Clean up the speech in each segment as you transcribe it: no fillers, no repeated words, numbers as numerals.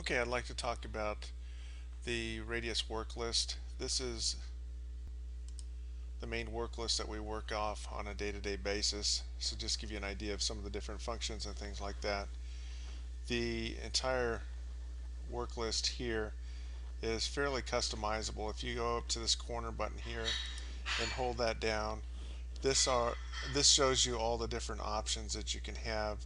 Okay, I'd like to talk about the Radius work list. This is the main work list that we work off on a day-to-day basis. So just give you an idea of some of the different functions and things like that. The entire work list here is fairly customizable. If you go up to this corner button here and hold that down, this are this shows you all the different options that you can have,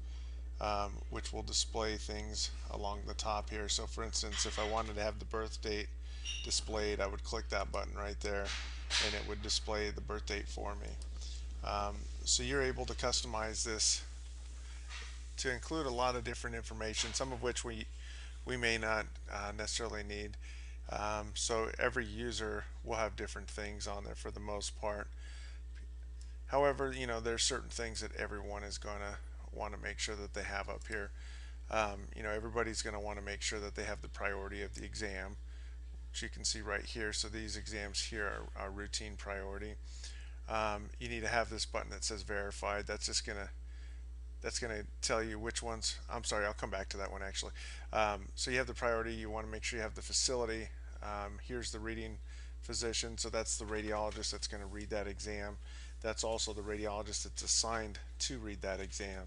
which will display things along the top here. So for instance, if I wanted to have the birth date displayed, I would click that button right there and it would display the birth date for me. So you're able to customize this to include a lot of different information, some of which we may not necessarily need. So every user will have different things on there for the most part. However, there's certain things that everyone is going to want to make sure that they have up here. Everybody's going to want to make sure that they have the priority of the exam, which you can see right here. So these exams here are routine priority. You need to have this button that says verified. That's going to tell you which ones. I'm sorry, I'll come back to that one actually. So you have the priority. You want to make sure you have the facility. Here's the reading physician. So that's the radiologist that's going to read that exam. That's also the radiologist that's assigned to read that exam.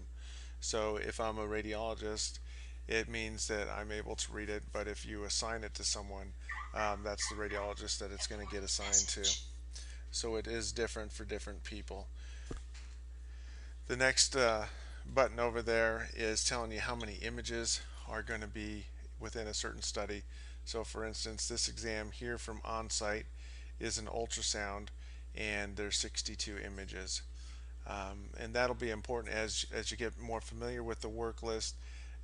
So if I'm a radiologist, it means that I'm able to read it, but if you assign it to someone, that's the radiologist that it's going to get assigned to. So it is different for different people. The next button over there is telling you how many images are going to be within a certain study. So for instance, this exam here from on-site is an ultrasound, and there's 62 images. And that'll be important as you get more familiar with the work list.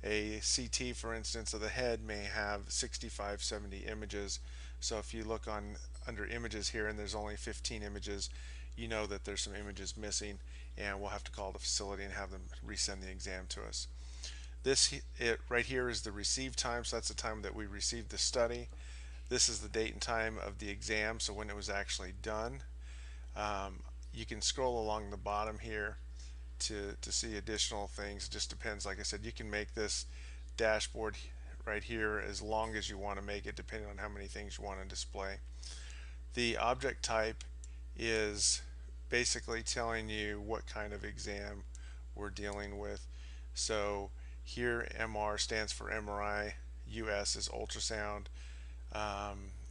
A CT, for instance, of the head may have 65, 70 images. So if you look under images here and there's only 15 images, you know that there's some images missing, and we'll have to call the facility and have them resend the exam to us. Right here is the receive time, so that's the time that we received the study. This is the date and time of the exam, so when it was actually done. You can scroll along the bottom here to see additional things. It just depends. Like I said, you can make this dashboard right here as long as you want to make it, depending on how many things you want to display. The object type is basically telling you what kind of exam we're dealing with. So here MR stands for MRI, US is ultrasound.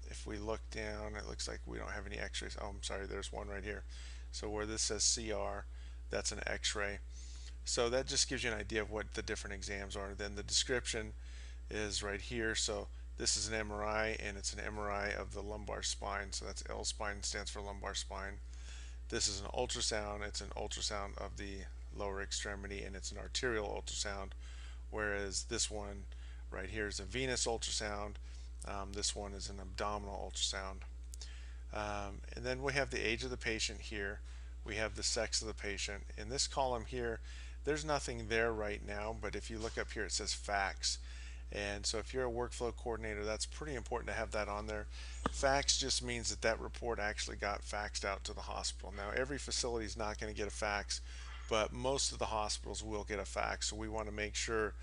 If we look down, it looks like we don't have any x-rays. Oh, I'm sorry, there's one right here. So where this says CR, that's an x-ray. So that just gives you an idea of what the different exams are. Then the description is right here. So this is an MRI, and it's an MRI of the lumbar spine. So that's L spine, stands for lumbar spine. This is an ultrasound. It's an ultrasound of the lower extremity, and it's an arterial ultrasound. Whereas this one right here is a venous ultrasound. This one is an abdominal ultrasound. And then we have the age of the patient here. We have the sex of the patient. In this column here, there's nothing there right now, but if you look up here, it says fax. And so if you're a workflow coordinator, that's pretty important to have that on there. Fax just means that report actually got faxed out to the hospital. Now, every facility is not going to get a fax, but most of the hospitals will get a fax. So we want to make sure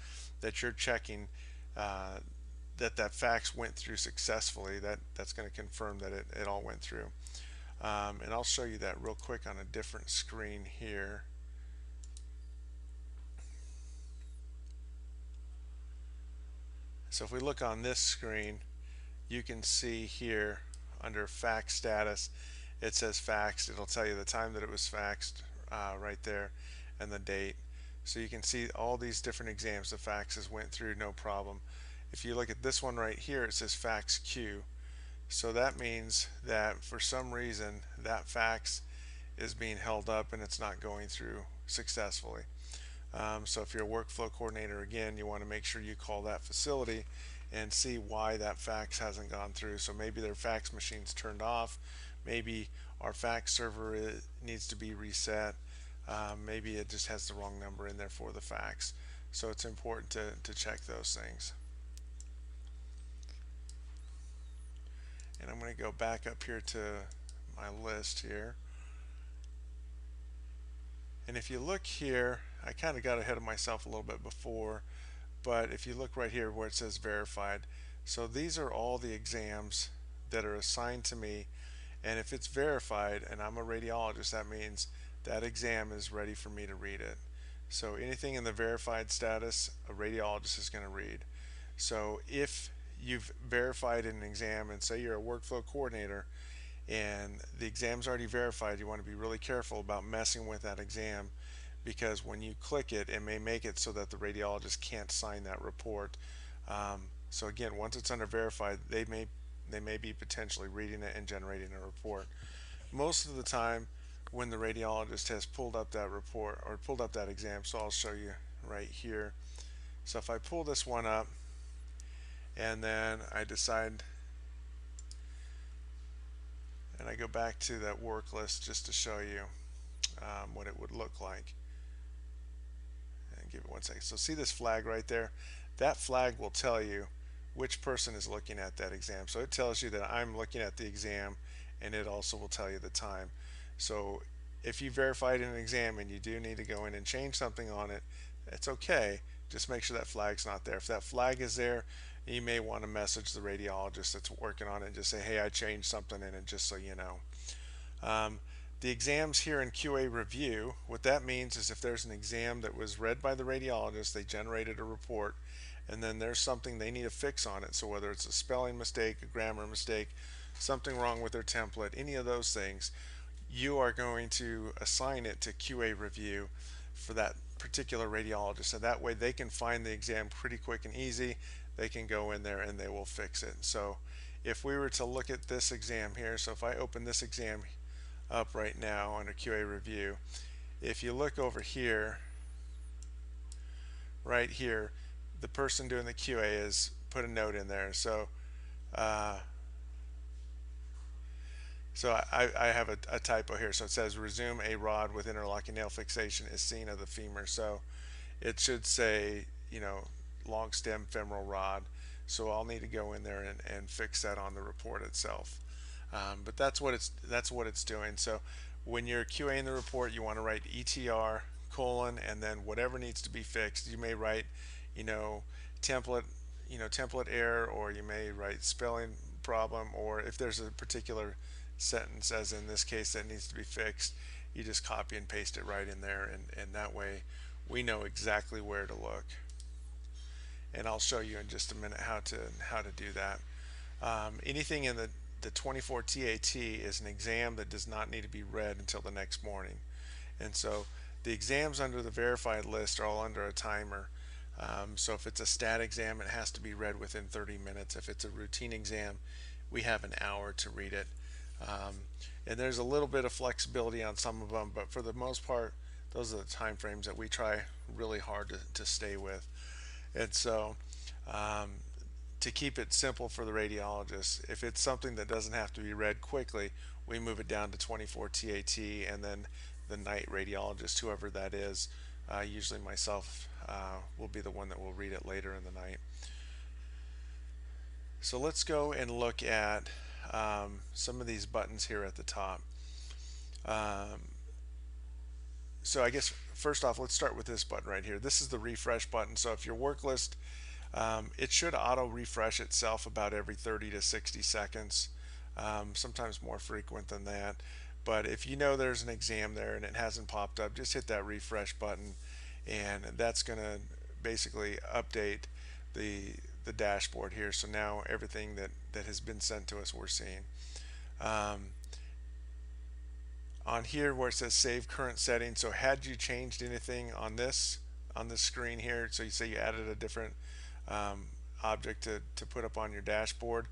that you're checking that fax went through successfully. That's going to confirm that it all went through. And I'll show you that real quick on a different screen here. So if we look on this screen, you can see here under fax status, it says faxed. It'll tell you the time that it was faxed right there and the date. So you can see all these different exams the faxes went through, no problem. If you look at this one right here, it says fax queue. So that means that for some reason that fax is being held up and it's not going through successfully. So if you're a workflow coordinator, again, you want to make sure you call that facility and see why that fax hasn't gone through. So maybe their fax machine's turned off. Maybe our fax server needs to be reset. Maybe it just has the wrong number in there for the fax. So it's important to check those things. And I'm going to go back up here to my list here. And if you look here, I kind of got ahead of myself a little bit before, but if you look right here where it says verified, so these are all the exams that are assigned to me, and if it's verified and I'm a radiologist, that means that exam is ready for me to read it. So anything in the verified status, a radiologist is going to read. So if you've verified an exam and say you're a workflow coordinator and the exam's already verified, you want to be really careful about messing with that exam, because when you click it, it may make it so that the radiologist can't sign that report. So again, once it's under verified, they may be potentially reading it and generating a report. Most of the time, when the radiologist has pulled up that report or pulled up that exam, so I'll show you right here. So if I pull this one up and then I decide, and I go back to that work list just to show you what it would look like. And give it 1 second. So see this flag right there? That flag will tell you which person is looking at that exam. So it tells you that I'm looking at the exam, and it also will tell you the time. So if you verified an exam and you do need to go in and change something on it, it's okay. Just make sure that flag's not there. If that flag is there, you may want to message the radiologist that's working on it and just say, hey, I changed something in it, just so you know. The exams here in QA review, what that means is if there's an exam that was read by the radiologist, they generated a report, and then there's something they need to fix on it. So whether it's a spelling mistake, a grammar mistake, something wrong with their template, any of those things, you are going to assign it to QA review for that particular radiologist. So that way they can find the exam pretty quick and easy. They can go in there and they will fix it. So if we were to look at this exam here, so if I open this exam up right now under QA review, if you look over here, right here, the person doing the QA has put a note in there. So uh, I have a typo here. So it says resume a rod with interlocking nail fixation is seen of the femur. So it should say, long stem femoral rod. So I'll need to go in there and fix that on the report itself. But that's what it's doing. So when you're QAing the report, you want to write ETR colon and then whatever needs to be fixed. You may write, template, template error, or you may write spelling problem, or if there's a particular sentence, as in this case, that needs to be fixed, you just copy and paste it right in there, and that way we know exactly where to look. And I'll show you in just a minute how to do that. Anything in the 24 TAT is an exam that does not need to be read until the next morning. And so the exams under the verified list are all under a timer. So if it's a stat exam, it has to be read within 30 minutes. If it's a routine exam, we have an hour to read it. And there's a little bit of flexibility on some of them, but for the most part, those are the time frames that we try really hard to stay with. And so to keep it simple for the radiologist, if it's something that doesn't have to be read quickly, we move it down to 24 TAT, and then the night radiologist, whoever that is, usually myself, will be the one that will read it later in the night. So let's go and look at some of these buttons here at the top. So I guess first off, let's start with this button right here. This is the refresh button. So if your work list, it should auto refresh itself about every 30 to 60 seconds, sometimes more frequent than that. But if you know there's an exam there and it hasn't popped up, just hit that refresh button, and that's going to basically update the dashboard here. So now everything that has been sent to us, we're seeing. On here where it says save current settings, so had you changed anything on this screen here, so you say you added a different object to put up on your dashboard,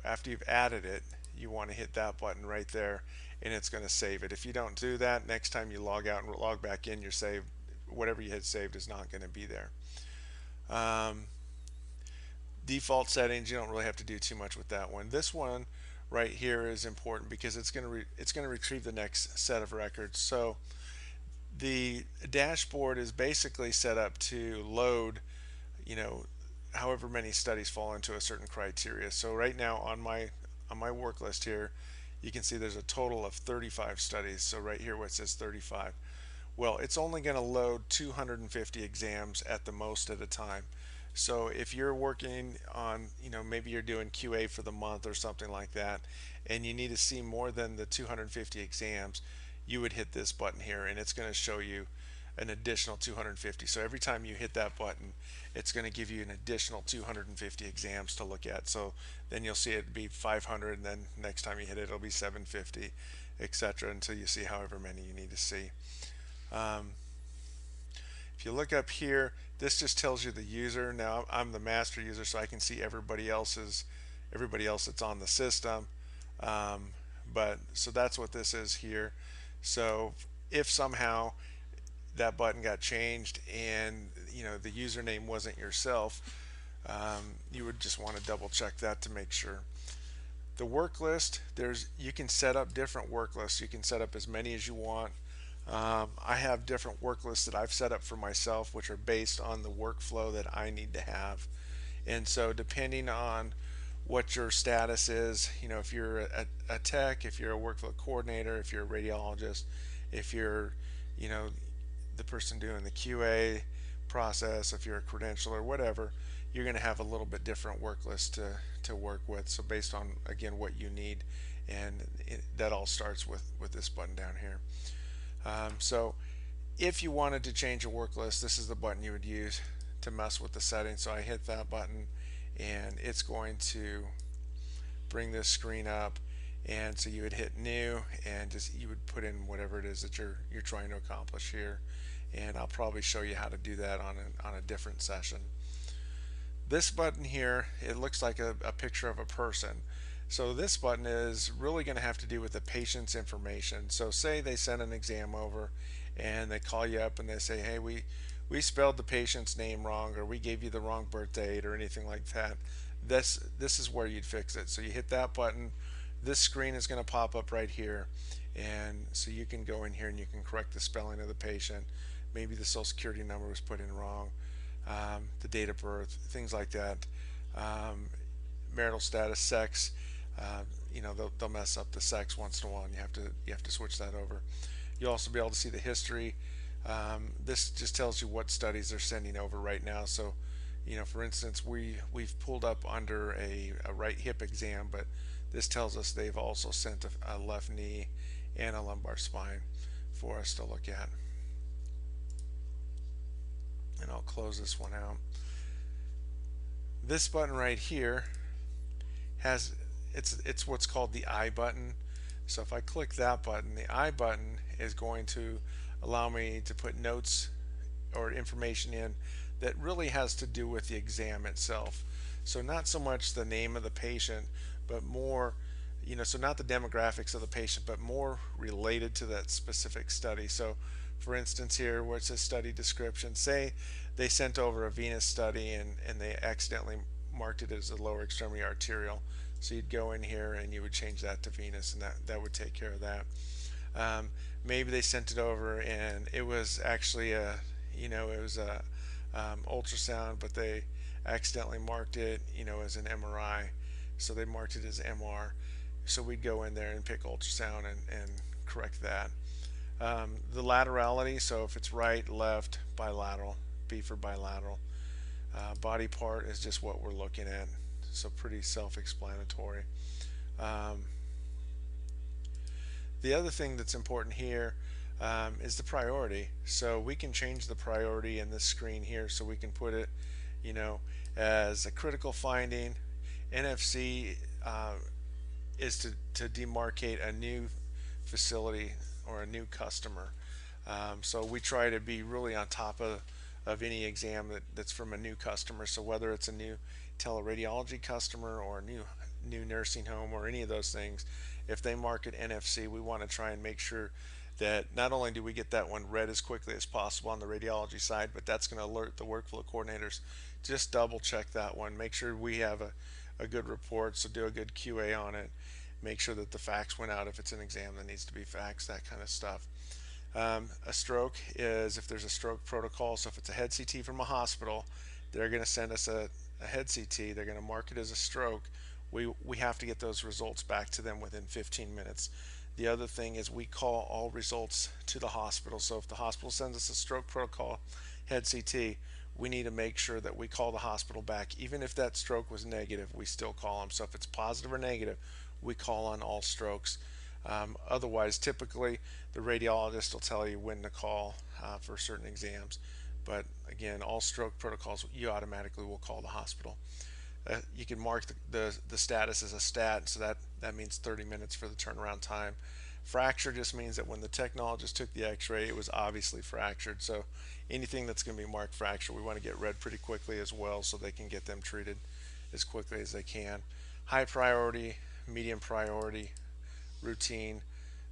after you've added it, you want to hit that button right there, and it's going to save it. If you don't do that, next time you log out and log back in, your save, whatever you had saved, is not going to be there. Default settings, you don't really have to do too much with that one. This one right here is important because it's going to retrieve the next set of records. So the dashboard is basically set up to load, however many studies fall into a certain criteria. So right now on my work list here, you can see there's a total of 35 studies. So right here where it says 35, well, it's only going to load 250 exams at the most at a time. So if you're working on, maybe you're doing QA for the month or something like that, and you need to see more than the 250 exams, you would hit this button here, and it's going to show you an additional 250. So every time you hit that button, it's going to give you an additional 250 exams to look at. So then you'll see it be 500, and then next time you hit it, it'll be 750, etc., until you see however many you need to see. Um, if you look up here, this just tells you the user. Now I'm the master user, so I can see everybody else that's on the system. Um, but so that's what this is here. So if somehow that button got changed and the username wasn't yourself, you would just want to double check that to make sure. The work list, you can set up different work lists. You can set up as many as you want. I have different work lists that I've set up for myself, which are based on the workflow that I need to have. And so depending on what your status is, if you're a tech, if you're a workflow coordinator, if you're a radiologist, if you're, you know, the person doing the QA process, if you're a credentialer, whatever, you're going to have a little bit different work list to work with. So based on, again, what you need, and that all starts with this button down here. So if you wanted to change a work list, this is the button you would use to mess with the settings. So I hit that button and it's going to bring this screen up, and so you would hit new and you would put in whatever it is that you're trying to accomplish here, and I'll probably show you how to do that on a different session. This button here, it looks like a picture of a person. So this button is really going to have to do with the patient's information. So say they send an exam over and they call you up and they say, hey, we spelled the patient's name wrong, or we gave you the wrong birth date, or anything like that. This is where you'd fix it. So you hit that button, this screen is going to pop up right here, and so you can go in here and you can correct the spelling of the patient. Maybe the social security number was put in wrong, the date of birth, things like that, marital status, sex. They'll mess up the sex once in a while, and you have to switch that over. You'll also be able to see the history. This just tells you what studies they're sending over right now. So, for instance, we've pulled up under a right hip exam, but this tells us they've also sent a left knee and a lumbar spine for us to look at. And I'll close this one out. This button right here it's what's called the I button. So if I click that button, the I button is going to allow me to put notes or information in that really has to do with the exam itself. So not so much the name of the patient, but more, so not the demographics of the patient, but more related to that specific study. So for instance here, where it says study description, say they sent over a venous study and they accidentally marked it as a lower extremity arterial. So you'd go in here and you would change that to venous, and that would take care of that. Maybe they sent it over and it was actually ultrasound, but they accidentally marked it, as an MRI. So they marked it as MR. So we'd go in there and pick ultrasound and correct that. The laterality, so if it's right, left, bilateral, B for bilateral. Body part is just what we're looking at, so pretty self-explanatory. The other thing that's important here is the priority. So we can change the priority in this screen here, so we can put it, as a critical finding. NFC is to demarcate a new facility or a new customer. So we try to be really on top of any exam that's from a new customer. So whether it's a new teleradiology customer or a new nursing home or any of those things, if they mark it NFC, we want to try and make sure that not only do we get that one read as quickly as possible on the radiology side, but that's going to alert the workflow coordinators. Just double check that one, make sure we have a good report, so do a good QA on it, make sure that the fax went out if it's an exam that needs to be faxed, that kind of stuff. A stroke is if there's a stroke protocol. So if it's a head CT from a hospital, they're going to send us a head CT. They're going to mark it as a stroke. We have to get those results back to them within 15 minutes. The other thing is we call all results to the hospital. So if the hospital sends us a stroke protocol head CT, we need to make sure that we call the hospital back. Even if that stroke was negative, we still call them. So if it's positive or negative, we call on all strokes. Otherwise, typically the radiologist will tell you when to call for certain exams. But again, all stroke protocols, you automatically will call the hospital. You can mark the status as a stat, so that means 30 minutes for the turnaround time. Fracture just means that when the technologist took the x-ray, it was obviously fractured. So anything that's going to be marked fracture, we want to get read pretty quickly as well, so they can get them treated as quickly as they can. High priority, medium priority, routine.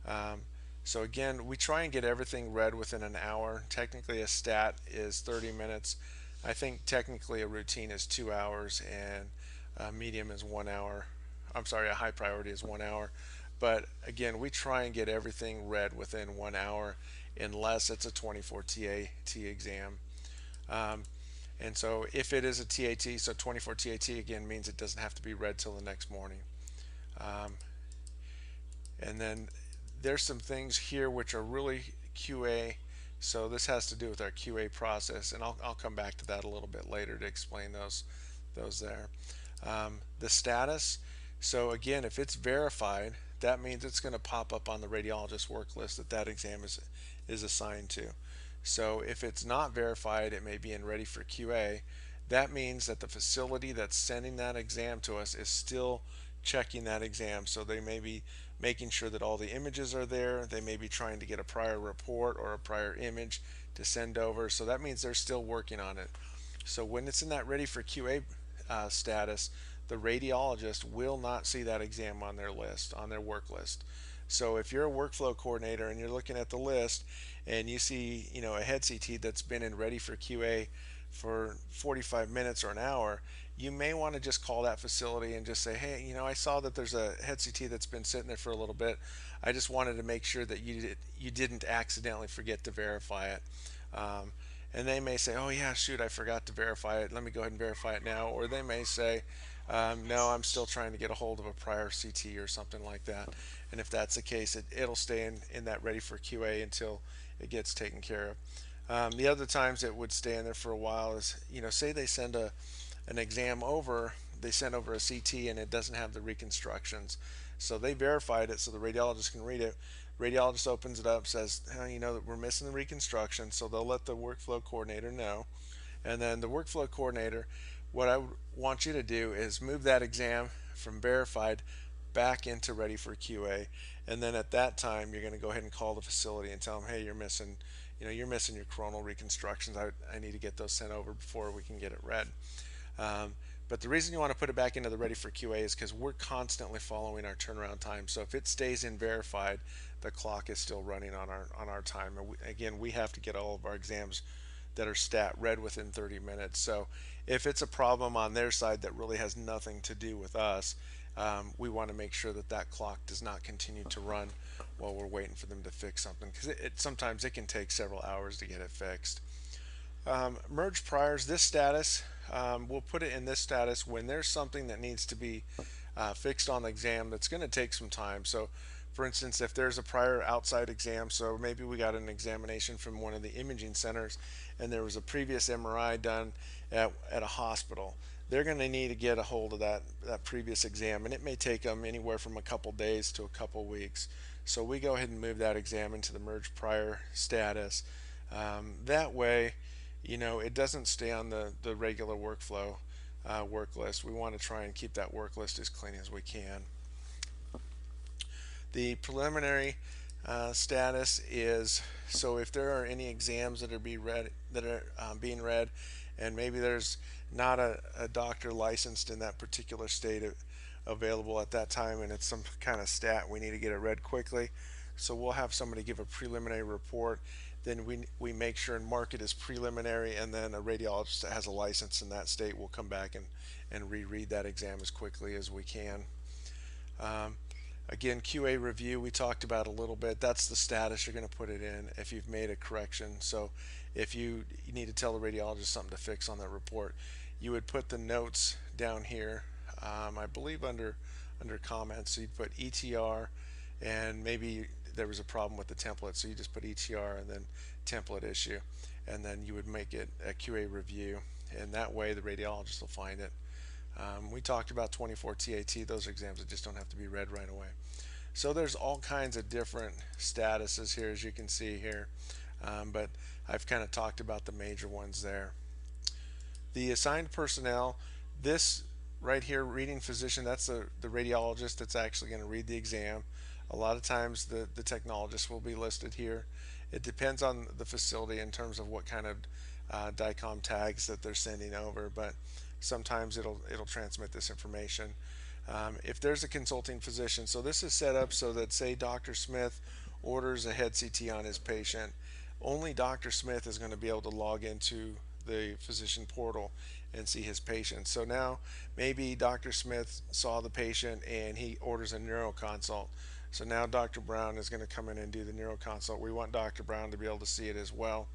Um, so again, we try and get everything read within an hour. Technically, a stat is 30 minutes. I think technically a routine is 2 hours, and a medium is 1 hour. I'm sorry, a high priority is 1 hour. But again, we try and get everything read within 1 hour, unless it's a 24 TAT exam. Um, and so if it is a TAT, so 24 TAT again means it doesn't have to be read till the next morning. Um, and then there's some things here which are really QA. So this has to do with our QA process, and I'll come back to that a little bit later to explain those there. The status. So again, if it's verified, that means it's going to pop up on the radiologist work list that exam is assigned to. So if it's not verified, it may be in ready for QA. That means that the facility that's sending that exam to us is still checking that exam. So they may be making sure that all the images are there. They may be trying to get a prior report or a prior image to send over. So that means they're still working on it. So when it's in that ready for QA status, the radiologist will not see that exam on their list, on their work list. So if you're a workflow coordinator and you're looking at the list and you see, a head CT that's been in ready for QA for 45 minutes or an hour, you may want to just call that facility and just say, hey, I saw that there's a head CT that's been sitting there for a little bit. I just wanted to make sure that you didn't accidentally forget to verify it. And they may say, oh yeah, shoot, I forgot to verify it. Let me go ahead and verify it now. Or they may say, no, I'm still trying to get a hold of a prior CT or something like that. And if that's the case, it'll stay in that ready for QA until it gets taken care of. The other times it would stay in there for a while is, say they send an exam over, they send over a CT and it doesn't have the reconstructions. So they verified it so the radiologist can read it. Radiologist opens it up, says, that we're missing the reconstruction, so they'll let the workflow coordinator know. And then the workflow coordinator, what I want you to do is move that exam from verified back into ready for QA. And then at that time, you're going to go ahead and call the facility and tell them, hey, you're missing your coronal reconstructions. I need to get those sent over before we can get it read. But the reason you want to put it back into the ready for QA is because we're constantly following our turnaround time. So if it stays in verified, the clock is still running on our time. And again, we have to get all of our exams that are stat read within 30 minutes. So if it's a problem on their side that really has nothing to do with us, we want to make sure that clock does not continue to run while we're waiting for them to fix something, because sometimes it can take several hours to get it fixed. Merge priors, this status, we'll put it in this status when there's something that needs to be fixed on the exam that's going to take some time. So for instance, if there's a prior outside exam, so maybe we got an examination from one of the imaging centers and there was a previous MRI done at a hospital, they're going to need to get a hold of that previous exam, and it may take them anywhere from a couple days to a couple weeks. So we go ahead and move that exam into the merge prior status. That way, it doesn't stay on the regular workflow work list. We want to try and keep that work list as clean as we can. The preliminary status is, so if there are any exams that are being read, and maybe there's not a doctor licensed in that particular state available at that time, and it's some kind of stat, we need to get it read quickly. So we'll have somebody give a preliminary report. Then we make sure and mark it as preliminary, and then a radiologist that has a license in that state will come back and reread that exam as quickly as we can. Again, QA review we talked about a little bit. That's the status you're going to put it in if you've made a correction. So if you need to tell the radiologist something to fix on that report, you would put the notes down here, I believe under comments. So you'd put ETR, and maybe there was a problem with the template, so you just put ETR and then template issue. and then you would make it a QA review, and that way the radiologist will find it. We talked about 24 TAT, those are exams that just don't have to be read right away. So there's all kinds of different statuses here, as you can see here, but I've kind of talked about the major ones there. The assigned personnel, this right here, reading physician, that's the radiologist that's actually going to read the exam. A lot of times the technologist will be listed here. It depends on the facility in terms of what kind of DICOM tags that they're sending over, but sometimes it'll transmit this information. If there's a consulting physician, so this is set up so that, say Dr. Smith orders a head CT on his patient, only Dr. Smith is going to be able to log into the physician portal and see his patient. So now maybe Dr. Smith saw the patient and he orders a neuro consult. So now Dr. Brown is going to come in and do the neuro consult. We want Dr. Brown to be able to see it as well.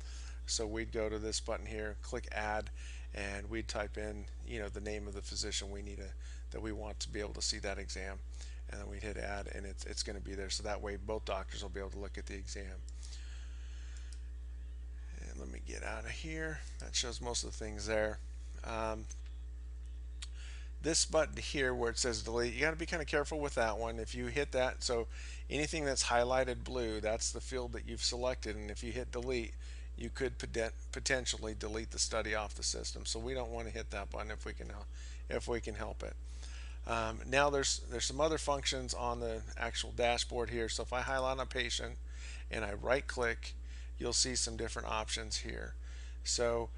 So we'd go to this button here, click add, and we'd type in, the name of the physician that we want to be able to see that exam, and then we'd hit add, and it's going to be there. So that way both doctors will be able to look at the exam. And let me get out of here. That shows most of the things there. This button here where it says delete, you got to be kind of careful with that one. If you hit that, so anything that's highlighted blue, that's the field that you've selected, and if you hit delete, you could potentially delete the study off the system. So we don't want to hit that button if we can help it. Now there's some other functions on the actual dashboard here. So if I highlight a patient and I right click, you'll see some different options here. So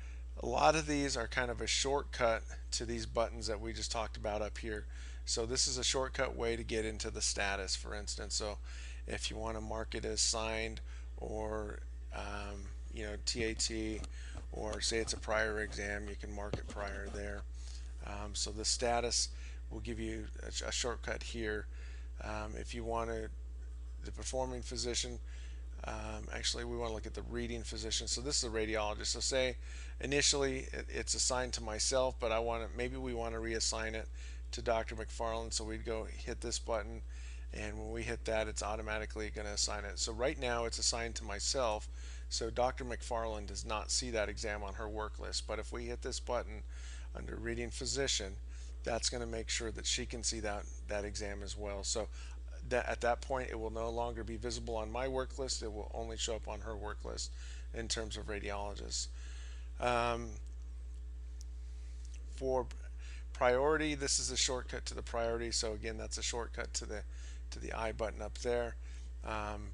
a lot of these are kind of a shortcut to these buttons that we just talked about up here. So this is a shortcut way to get into the status, for instance. So if you want to mark it as signed, or TAT, or say it's a prior exam, you can mark it prior there. So the status will give you a shortcut here. If you want the performing physician, actually we want to look at the reading physician. So this is a radiologist. So say initially it's assigned to myself, but maybe we want to reassign it to Dr. McFarland. So we'd go hit this button, and when we hit that, it's automatically going to assign it. So right now it's assigned to myself, so Dr. McFarland does not see that exam on her work list. But if we hit this button under reading physician, that's going to make sure that she can see that exam as well. So at that point, it will no longer be visible on my work list. It will only show up on her work list in terms of radiologists. For priority, this is a shortcut to the priority. So again, that's a shortcut to the I button up there.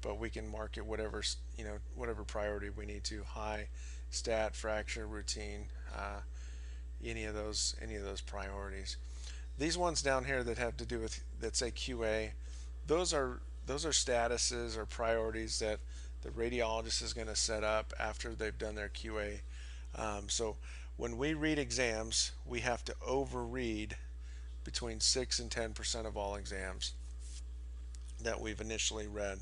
But we can mark it whatever priority we need to: high, stat, fracture, routine, any of those priorities. These ones down here that have to do with, that say QA, those are statuses or priorities that the radiologist is going to set up after they've done their QA. So when we read exams, we have to overread between 6 and 10% of all exams that we've initially read.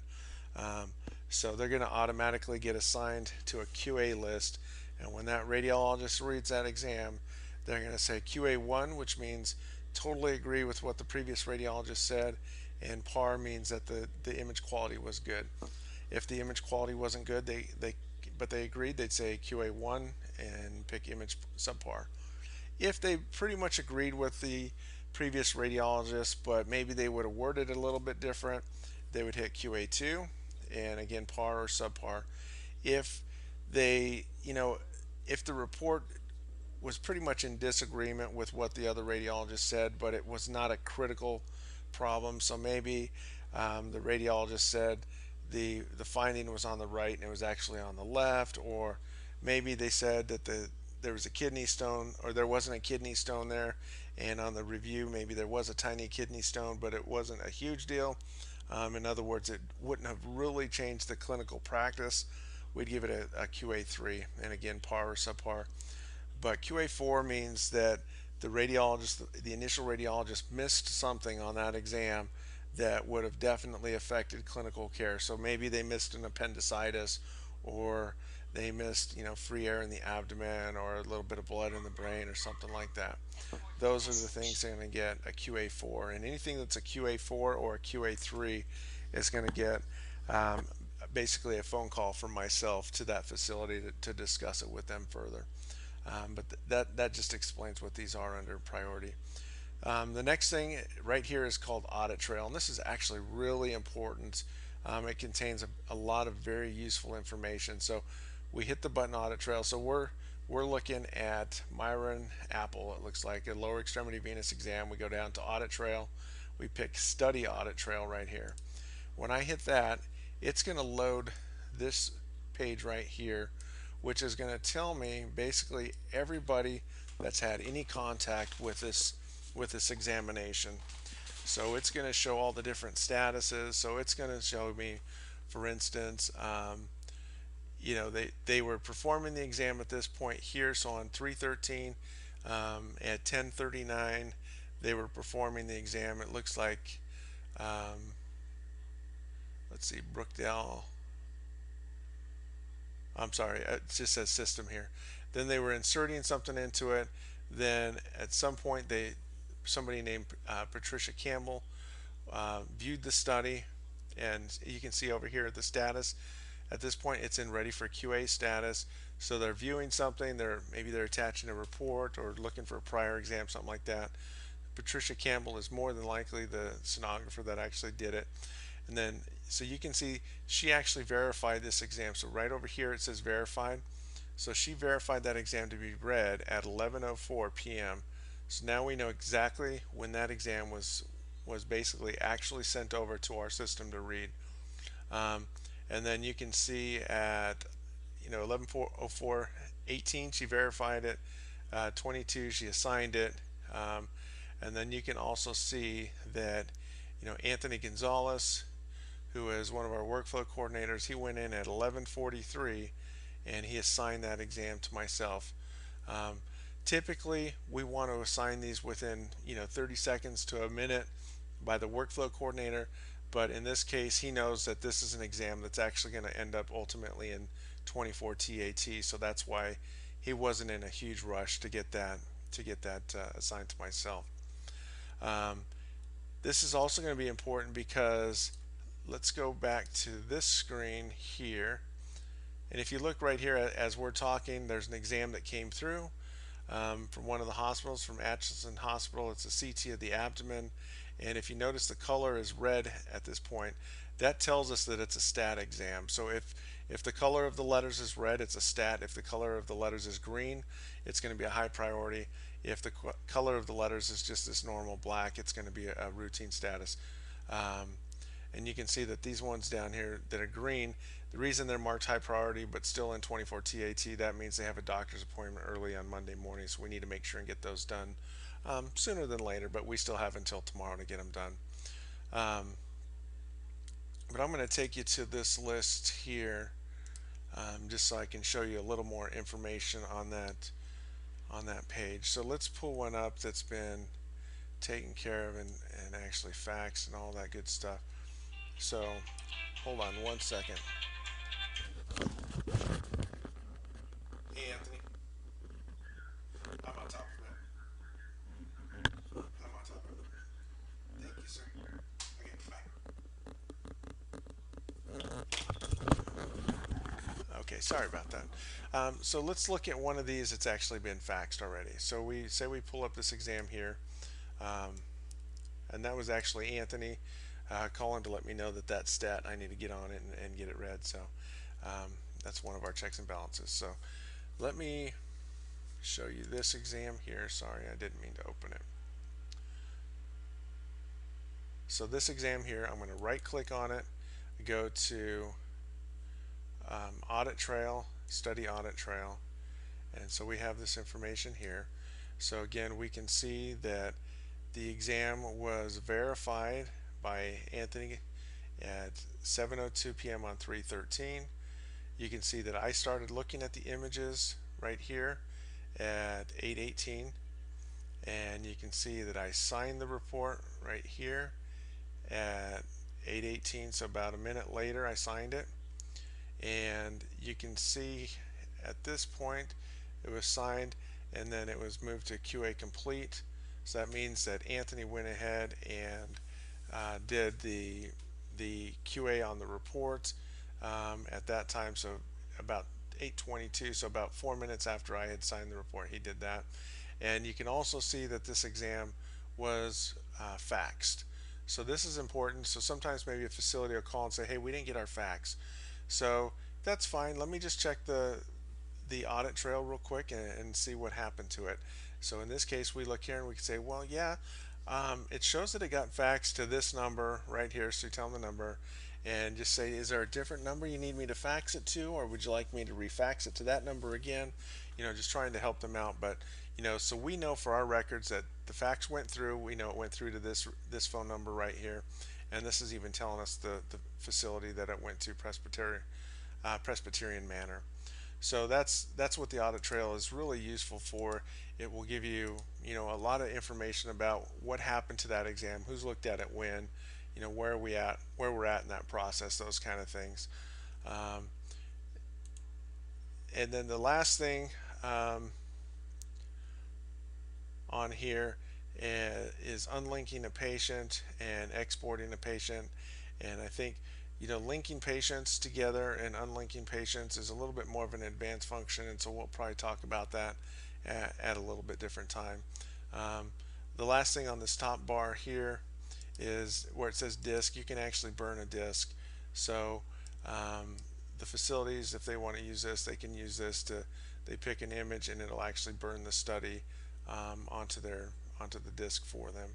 So they're going to automatically get assigned to a QA list, and when that radiologist reads that exam, they're going to say QA1, which means totally agree with what the previous radiologist said, and par means that the image quality was good. If the image quality wasn't good, but they agreed, they'd say QA1 and pick image subpar. If they pretty much agreed with the previous radiologist, but maybe they would have worded it a little bit different, they would hit QA2 and again par or subpar. If if the report was pretty much in disagreement with what the other radiologist said, but it was not a critical problem, so maybe the radiologist said the finding was on the right and it was actually on the left, or maybe they said that there was a kidney stone, or there wasn't a kidney stone there, and on the review maybe there was a tiny kidney stone, but it wasn't a huge deal. In other words, it wouldn't have really changed the clinical practice. We'd give it a QA3, and again par or subpar. But QA4 means that the initial radiologist missed something on that exam that would have definitely affected clinical care. So maybe they missed an appendicitis, or they missed free air in the abdomen, or a little bit of blood in the brain, or something like that. Those are the things they're going to get a QA4, and anything that's a QA4 or a QA3 is going to get basically a phone call from myself to that facility to discuss it with them further. But that just explains what these are under priority. The next thing right here is called audit trail, and this is actually really important. It contains a lot of very useful information. So we hit the button audit trail. So we're looking at Myron Apple. It looks like a lower extremity venous exam. We go down to audit trail. We pick study audit trail right here. When I hit that, it's going to load this page right here, which is going to tell me basically everybody that's had any contact with this examination. So it's going to show all the different statuses. So it's going to show me, for instance, they were performing the exam at this point here. So on 3/13 at 10:39, they were performing the exam. It looks like, let's see, Brookdale. I'm sorry, it just says system here. Then they were inserting something into it. Then at some point, somebody named Patricia Campbell viewed the study, and you can see over here the status. At this point, it's in ready for QA status. So they're viewing something. Maybe they're attaching a report or looking for a prior exam, something like that. Patricia Campbell is more than likely the sonographer that actually did it. And then, so you can see she actually verified this exam. So right over here it says verified. So she verified that exam to be read at 11:04 p.m. So now we know exactly when that exam was basically actually sent over to our system to read. And then you can see at 11:04:18 she verified it. 22 she assigned it. And then you can also see that Anthony Gonzalez, who is one of our workflow coordinators, he went in at 11:43 and he assigned that exam to myself. Typically we want to assign these within 30 seconds to a minute by the workflow coordinator, but in this case he knows that this is an exam that's actually going to end up ultimately in 24 TAT, so that's why he wasn't in a huge rush to get that assigned to myself. This is also going to be important because let's go back to this screen here, and if you look right here as we're talking, there's an exam that came through from one of the hospitals, from Atchison Hospital. It's a CT of the abdomen, and if you notice the color is red at this point, that tells us that it's a stat exam. So if the color of the letters is red, it's a stat. If the color of the letters is green, it's going to be a high priority. If the color of the letters is just this normal black, it's going to be a routine status. And you can see that these ones down here that are green, the reason they're marked high priority but still in 24 TAT, that means they have a doctor's appointment early on Monday morning, so we need to make sure and get those done sooner than later, but we still have until tomorrow to get them done. But I'm going to take you to this list here just so I can show you a little more information on that page. So let's pull one up that's been taken care of and actually faxed and all that good stuff. So hold on one second. Hey Anthony, I'm on top of it. I'm on top of it. Thank you, sir. Okay, bye. Okay, sorry about that. So let's look at one of these that's actually been faxed already. So we pull up this exam here, and that was actually Anthony calling to let me know that stat, I need to get on it and get it read. So that's one of our checks and balances. So let me show you this exam here. Sorry, I didn't mean to open it. So this exam here, I'm going to right click on it, go to audit trail, study audit trail, and so we have this information here. So again, we can see that the exam was verified by Anthony at 7:02 p.m. on 3/13. You can see that I started looking at the images right here at 8:18, and you can see that I signed the report right here at 8:18, so about a minute later I signed it. And you can see at this point it was signed and then it was moved to QA complete. So that means that Anthony went ahead and did the QA on the report. at that time. So about 8:22, so about 4 minutes after I had signed the report, he did that. And you can also see that this exam was faxed. So this is important. So sometimes maybe a facility will call and say, hey, we didn't get our fax. So that's fine. Let me just check the audit trail real quick and see what happened to it. So in this case, we look here and we can say, well, yeah, it shows that it got faxed to this number right here. So you tell them the number and just say, is there a different number you need me to fax it to, or would you like me to refax it to that number again? Just trying to help them out. But so we know for our records that the fax went through. We know it went through to this phone number right here, and this is even telling us the facility that it went to, Presbyterian Manor. So that's what the audit trail is really useful for. It will give you a lot of information about what happened to that exam, who's looked at it when, where we're at in that process, those kind of things. Um, and then the last thing on here is unlinking a patient and exporting a patient. And I think linking patients together and unlinking patients is a little bit more of an advanced function, and so we'll probably talk about that at a little bit different time. Um, the last thing on this top bar here is where it says disk. You can actually burn a disk. So the facilities, if they want to use this, they can use this they pick an image and it'll actually burn the study onto the disk for them.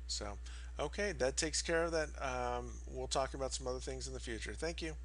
So okay, that takes care of that. We'll talk about some other things in the future. Thank you.